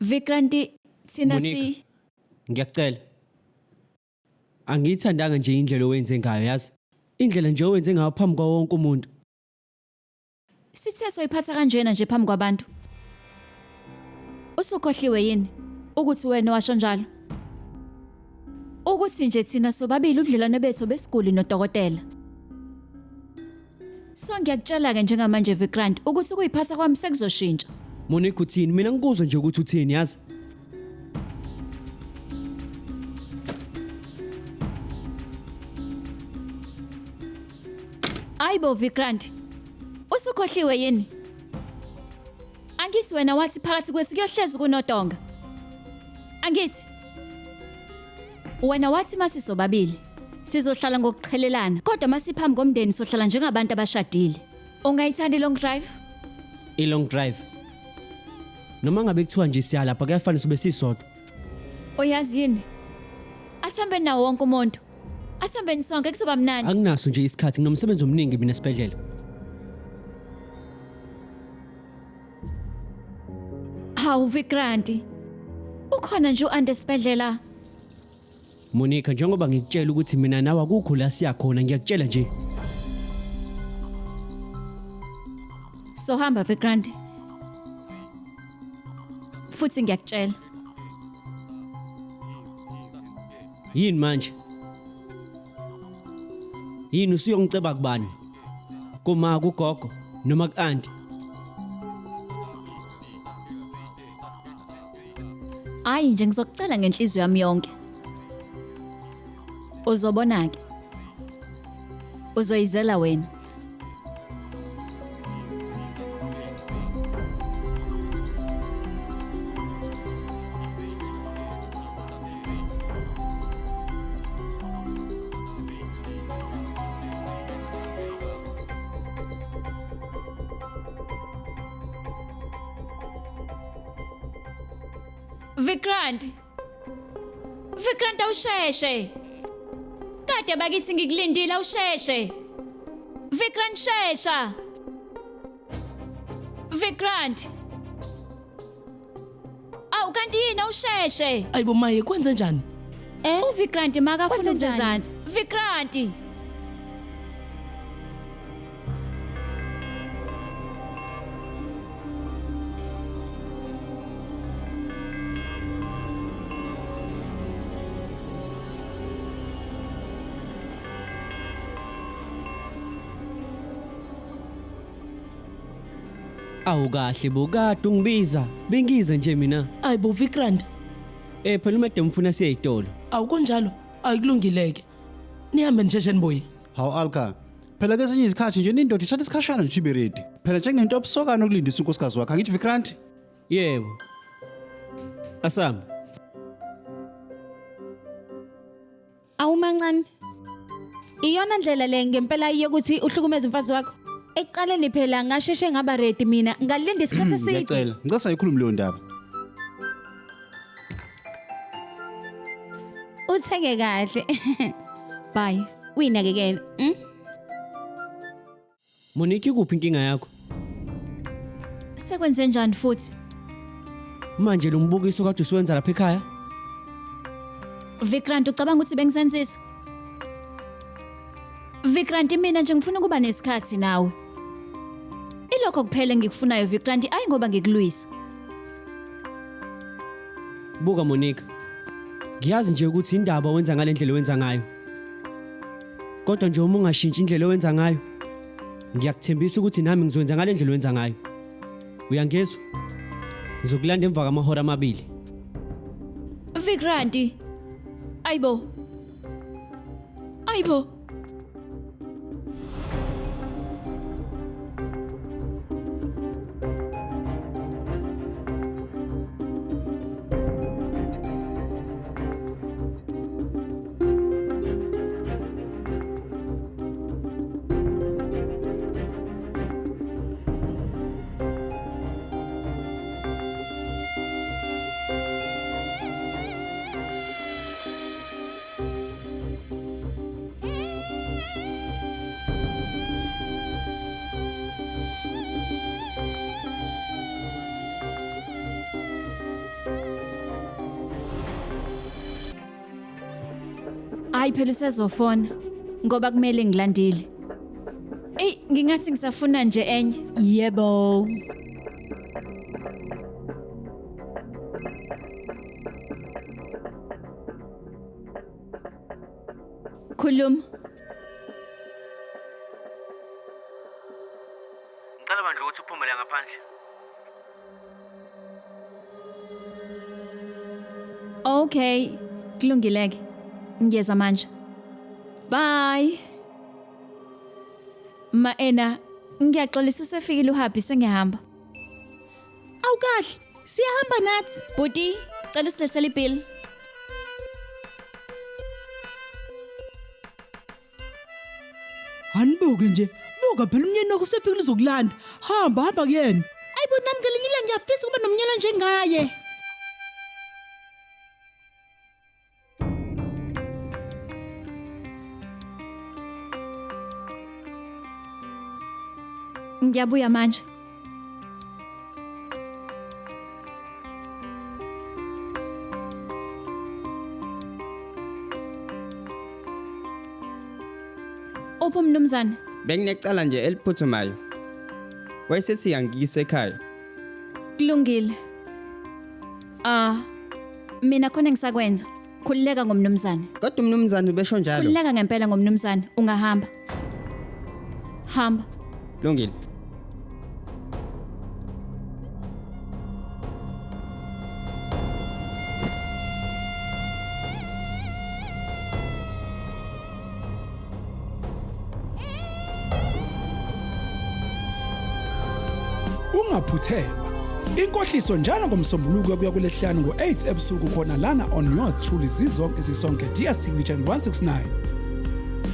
Vikranti thina Monica. Ngiyacela. Angiyithandanga nje indlela owenze ngayo yazi. Indlela nje owenze ngayo phambi kwa wonke umuntu. sithe soyiphatha kanjena nje phambi kwabantu. Usukhohliwe yini ukuthi wena washo njalo? Ukuthi nje thina sobabili ubudlelwane bethu besiguli nodokotela. So ngiyakutshela ke njengamanje Vikrant ukuthi kuyiphatha kwami sekuzoshintsha. Monica uthini? Mina ngikuzwa nje ukuthi uthini yazi. Ayibo Vikrant. Usukhohliwe yini? Angithi wena wathi phakathi kwesi kuyohlezi kunodonga. Angithi wena wathi masisobabili sizohlala ngokuqhelelana kodwa masiphambi komndeni sohlala njengabantu abashadile. Ungayithandi long drive? I-long drive. Noma ngabe kuthiwa nje siya lapha kuyafanele sibe sisodwa. Uyazi yini? Asambe nawo wonke umuntu. Asambeni sonke kuzoba mnandi. Anginaso nje isikhathi nginomsebenzi omningi mina esibhedlela. Hawu Vikranti. Ukhona nje uande esibhedlela. Monica njengoba ngikutshela ukuthi mina nawe akukho la siya khona ngiyakutshela nje. So hamba Vikranti. Futhi ngiyakutshela. Yini manje? Yini usuyongiceba kubani? Kuma kugogo noma ku-auntie? Hayi nje ngizokucela ngenhliziyo yami yonke. Uzobona ke. Uzoyizela wena. Vikrant. Vikrant awusheshe. Kade bakithi ngikulindile awusheshe. Vikrant shesha. Vikrant. Awu kanti yini awusheshe? Ayibo maye kwenze njani? Uvikrant makafuna Kwenze njani? ukuzanza. Vikrant. Awu kahle bokade ungibiza. Bengiza nje mina. Ayibo Vikrant, Phela umadam ufuna siye ezitolo. awukunjalo ayikulungileke. Nihambe nisheshe nibuye. Hawu Alka. Phela kesinye isikhathi nje nindoda ishatha isikhashana nje iberedi. Phela njengento obusokana ukulindisa unkosikazi wakhe angithi Vikrant? Yebo. Asamba. Awumancane. Iyona ndlela le ngempela yokuthi uhlukumeze umfazi wakho. Eqaleni phela ngasheshe ngaba ready mina ngalinda isikhathi eside. Ngiyacela. Ngicela sayikhuluma leyo ndaba. Utheke kahle. Bye. Uyinakekela. Monica ikuphi inkinga yakho? Sekwenze njani futhi? Manje lo mbukiso kade usuwenza lapha ekhaya? Vikrant ucabanga ukuthi bengisenzisa? Vikrant mina nje ngifuna ukuba nesikhathi nawe. Ilokho kuphela ngikufunayo Vikrant ayi ngoba ngikulwisa. Buka Monica. Ngiyazi nje ukuthi indaba wenza ngalendlela owenza ngayo. Kodwa nje uma ungashintshi indlela owenza ngayo, ngiyakuthembisa ukuthi nami ngizokwenza ngalendlela owenza ngayo. Uyangezwa? Ngizokulanda emva kwamahora amabili. Vikrant. Ayibo. Ayibo. Hayi phela usezofona ngoba kumele ngilandile. Ey, ngingathi ngisafuna nje enye. Yebo. Khuluma. Ngicela bandla ukuthi uphumele ngaphandle. Okay, kulungileke. Ngiyeza manje. Bye. Ena, ngiyaxolisa usefikile uhappy sengiyahamba. Awukahle, siyahamba nathi. Buti, cela usilethele ibill. Hanibuke nje. Buka phela umnyeni wakho usefikile uzokulanda. Hamba kuyena. Ayibo nami ngelinye ilanga ngiyafisa ukuba nomnyela njengaye. Ngiyabuya manje. Upho mnumzane. Benginecala nje eliphuthumayo. Wayesethi yangikise ekhaya. Kulungile. Mina khona ngisakwenza. Khulileka ngomnumzane. Kodwa umnumzane ubesho njalo. Khulileka ngempela ngomnumzane, ungahamba. Hamba. Lungile. Ungaphuthelwa. Inkohliso njalo ngomsombuluko kuya kulesihlanu ngo8 ebusuku khona lana on yours truly zizonke sisonke dear signature 169.